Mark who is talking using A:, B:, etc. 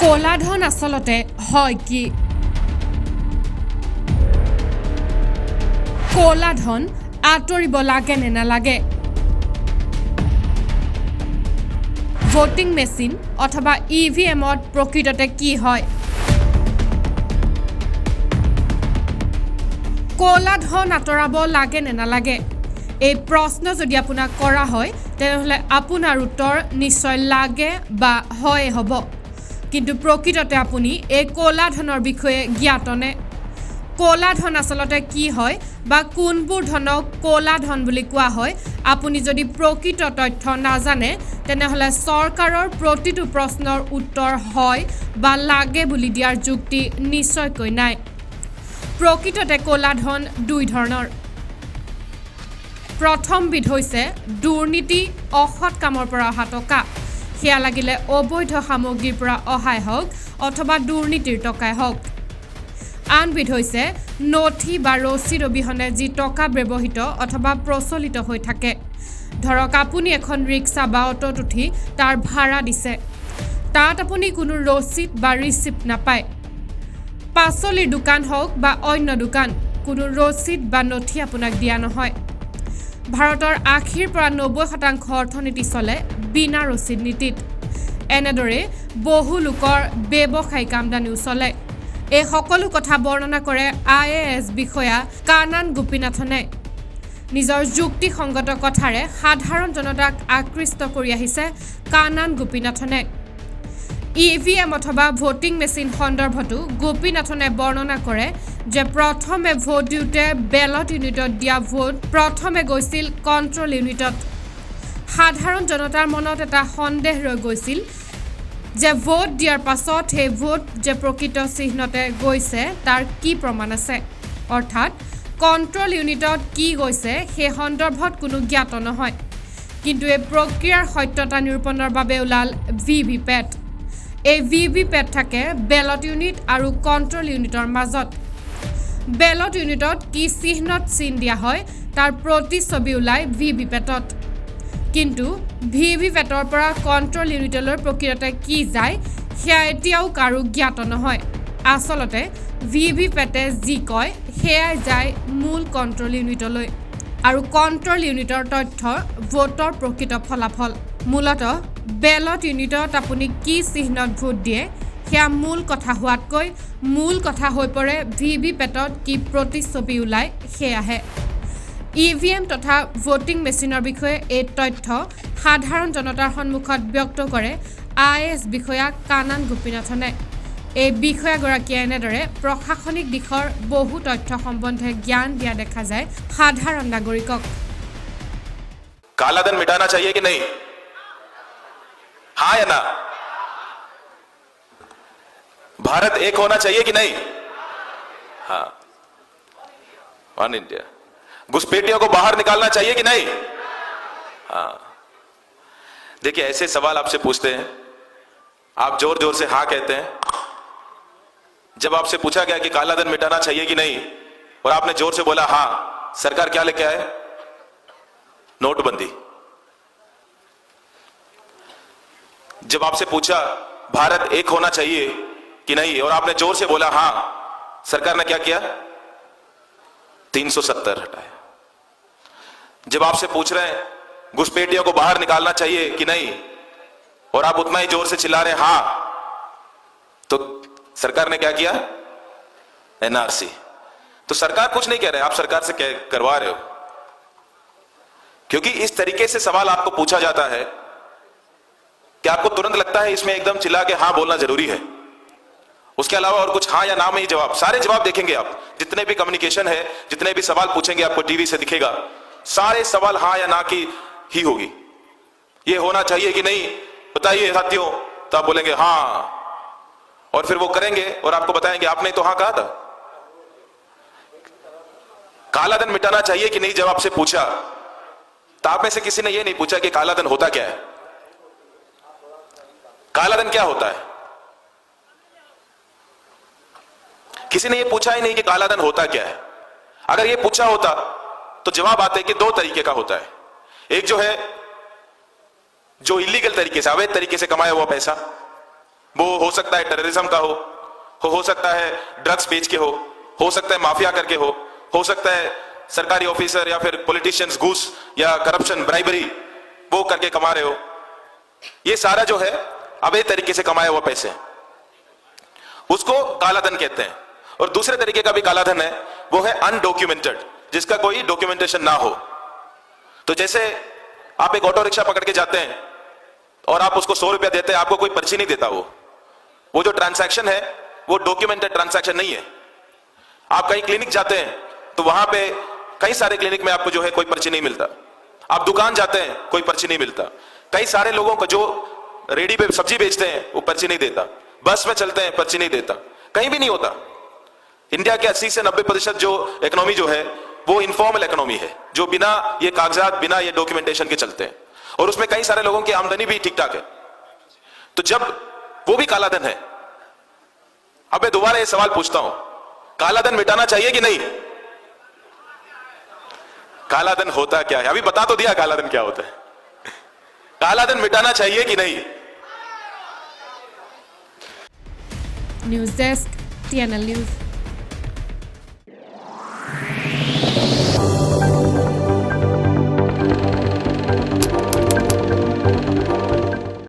A: ক'লা ধন আচলতে হয় কি? ক'লা ধন আঁতৰিব লাগে নে নালাগে? ভোটিং মেচিন অথবা EVMত প্ৰকৃততে কি হয়? ক'লা ধন আঁতৰাব লাগে নে নালাগে? এই প্ৰশ্ন যদি আপোনাক কৰা হয় তেনেহ'লে আপোনাৰ উত্তৰ নিশ্চয় লাগে বা হয় হ'ব। কিন্তু প্ৰকৃততে আপুনি এই ক'লা ধনৰ বিষয়ে জ্ঞাতনে? ক'লা ধন আচলতে কি হয় বা কোনবোৰ ধনক ক'লা ধন বুলি কোৱা হয়? আপুনি যদি প্ৰকৃত তথ্য নাজানে তেনেহ'লে চৰকাৰৰ প্ৰতিটো প্ৰশ্নৰ উত্তৰ হয় বা লাগে বুলি দিয়াৰ যুক্তি নিশ্চয়কৈ নাই। প্ৰকৃততে ক'লা ধন দুই ধৰণৰ। প্ৰথমবিধ হৈছে দুৰ্নীতি, অসৎ কামৰ পৰা অহা টকা। সেয়া লাগিলে অবৈধ সামগ্ৰীৰ পৰা অহাই হওক অথবা দুৰ্নীতিৰ টকাই হওক। আনবিধ হৈছে নথি বা ৰচিদ অবিহনে যি টকা ব্যৱহৃত অথবা প্ৰচলিত হৈ থাকে। ধৰক আপুনি এখন ৰিক্সা বা অটোত উঠি তাৰ ভাড়া দিছে। তাত আপুনি কোনো ৰচিদ বা ৰিচিপ্ট নাপায়। পাচলিৰ দোকান হওক বা অন্য দোকান, কোনো ৰচিদ বা নথি আপোনাক দিয়া নহয়। ভাৰতৰ ৮০ৰ পৰা ৯০% অৰ্থনীতি চলে বিনা ৰচিদ নীতিত। এনেদৰে বহু লোকৰ ব্যৱসায়িক আমদানিও চলে। এই সকলো কথা বৰ্ণনা কৰে IAS বিষয়া কানান গোপীনাথনে। নিজৰ যুক্তিসংগত কথাৰে সাধাৰণ জনতাক আকৃষ্ট কৰি আহিছে কানান গোপীনাথনে। EVM অথবা ভোটিং মেচিন সন্দৰ্ভতো গোপীনাথনে বৰ্ণনা কৰে যে প্ৰথমে ভোট দিওঁতে বেলট ইউনিটত দিয়া ভোট প্ৰথমে গৈছিল কণ্ট্ৰল ইউনিটত। সাধাৰণ জনতাৰ মনত এটা সন্দেহ ৰৈ গৈছিল যে ভোট দিয়াৰ পাছত সেই ভোট যে প্ৰকৃত চিহ্নতে গৈছে তাৰ কি প্ৰমাণ আছে? অৰ্থাৎ কণ্ট্ৰল ইউনিটত কি গৈছে সেই সন্দৰ্ভত কোনো জ্ঞাত নহয়। কিন্তু এই প্ৰক্ৰিয়াৰ সত্যতা নিৰূপণৰ বাবে ওলাল VVPAT। এই VVPAT থাকে বেলট ইউনিট আৰু কণ্ট্ৰল ইউনিটৰ মাজত। বেলট ইউনিটত কি চিহ্নত চিন দিয়া হয় তাৰ প্ৰতিচ্ছবি ওলায় VVPATত। কিন্তু VVPATৰ পৰা কণ্ট্ৰল ইউনিটলৈ প্ৰকৃততে কি যায় সেয়া এতিয়াও কাৰো জ্ঞাত নহয়। আচলতে VVPATে যি কয় সেয়াই যায় মূল কণ্ট্ৰল ইউনিটলৈ আৰু কণ্ট্ৰল ইউনিটৰ তথ্য ভোটৰ প্ৰকৃত ফলাফল। মূলতঃ বেলট ইউনিটত আপুনি কি চিহ্নত ভোট দিয়ে সেয়া মূল কথা হোৱাতকৈ মূল কথা হৈ পৰে VVPATত কি প্ৰতিচ্ছবি ওলায় সেয়াহে। EVM তথা ভোটিং মেচিনৰ বিষয়ে এই তথ্য সাধাৰণ জনতাৰ সন্মুখত ব্যক্ত কৰে IAS বিষয়া কানান গোপীনাথনে। এই বিষয়াগৰাকীয়ে এনেদৰে প্ৰশাসনিক দিশৰ বহু তথ্য সম্বন্ধে জ্ঞান দিয়া দেখা যায় সাধাৰণ নাগৰিকক।
B: काला धन मिटाना चाहिए कि नहीं? हाँ या ना? भारत एक होना चाहिए कि नहीं? हाँ, वन इंडिया। घुसपैठियों को बाहर निकालना चाहिए कि नहीं? हाँ। देखिए, ऐसे सवाल आपसे पूछते हैं, आप जोर जोर से हाँ कहते हैं। जब आपसे पूछा गया कि काला धन मिटाना चाहिए कि नहीं और आपने जोर से बोला हाँ, सरकार क्या लेके आए? नोटबंदी। जब आपसे पूछा भारत एक होना चाहिए कि नहीं और आपने जोर से बोला हाँ, सरकार ने क्या किया? 370 हटाया। जब आपसे पूछ रहे हैं घुसपैठियों को बाहर निकालना चाहिए कि नहीं और आप उतना ही जोर से चिल्ला रहे हैं हाँ, तो सरकार ने क्या किया? NRC। तो सरकार कुछ नहीं कह रहे, आप सरकार से करवा रहे हो। क्योंकि इस तरीके से सवाल आपको पूछा जाता है कि आपको तुरंत लगता है इसमें एकदम चिल्ला के हाँ बोलना जरूरी है। उसके अलावा और कुछ हाँ या ना में ही जवाब, सारे जवाब देखेंगे आप, जितने भी कम्युनिकेशन है, जितने भी सवाल पूछेंगे आपको टीवी से दिखेगा, सारे सवाल हाँ या ना की ही होगी। ये होना चाहिए कि नहीं बताइए साथियों, तो आप बोलेंगे हाँ, और फिर वो करेंगे और आपको बताएंगे आपने तो हाँ कहा था। काला धन मिटाना चाहिए कि नहीं जब आपसे पूछा तो आप में से किसी ने ये नहीं पूछा कि काला धन होता क्या है? काला धन क्या होता है? किसी ने ये पूछा ही नहीं कि काला धन होता क्या है। अगर ये पूछा होता तो जवाब आते कि दो तरीके का होता है। एक जो है जो इलीगल तरीके से, अवैध तरीके से कमाया हुआ पैसा, वो हो सकता है टेररिज्म का हो सकता है ड्रग्स बेच के हो सकता है माफिया करके हो सकता है सरकारी ऑफिसर या फिर पॉलिटिशियंस घूस या करप्शन ब्राइबरी वो करके कमा रहे हो। ये सारा जो है अवैध तरीके से कमाया हुआ पैसे, उसको कालाधन कहते हैं। और दूसरे तरीके का भी कालाधन है, वो है अनडॉक्यूमेंटेड, जिसका कोई डॉक्यूमेंटेशन ना हो। तो जैसे आप एक ऑटो रिक्शा पकड़ के जाते हैं और आप उसको 100 रुपया देते हैं, आपको कोई पर्ची नहीं देता। वो जो ट्रांसैक्शन है वो डॉक्यूमेंटेड ट्रांसैक्शन नहीं है। आप कहीं क्लिनिक जाते हैं तो वहां पे कई सारे क्लिनिक में आपको जो है कोई पर्ची नहीं मिलता। आप दुकान जाते हैं कोई पर्ची नहीं मिलता। कई सारे लोगों को जो रेडी पे सब्जी बेचते हैं वो पर्ची नहीं देता। बस में चलते हैं पर्ची नहीं देता, कहीं भी नहीं होता। इंडिया के 80 से 90% जो इकोनॉमी जो है वो इनफॉर्मल इकोनॉमी है, जो बिना ये कागजात बिना ये डॉक्यूमेंटेशन के चलते हैं, और उसमें कई सारे लोगों की आमदनी भी ठीक ठाक है। तो जब वो भी कालाधन है, अब मैं दोबारा ये सवाल पूछता हूं, कालाधन मिटाना चाहिए कि नहीं? कालाधन होता क्या है? अभी बता तो दिया कालाधन क्या होता है। कालाधन मिटाना चाहिए कि नहीं?
A: News desk, TNL news.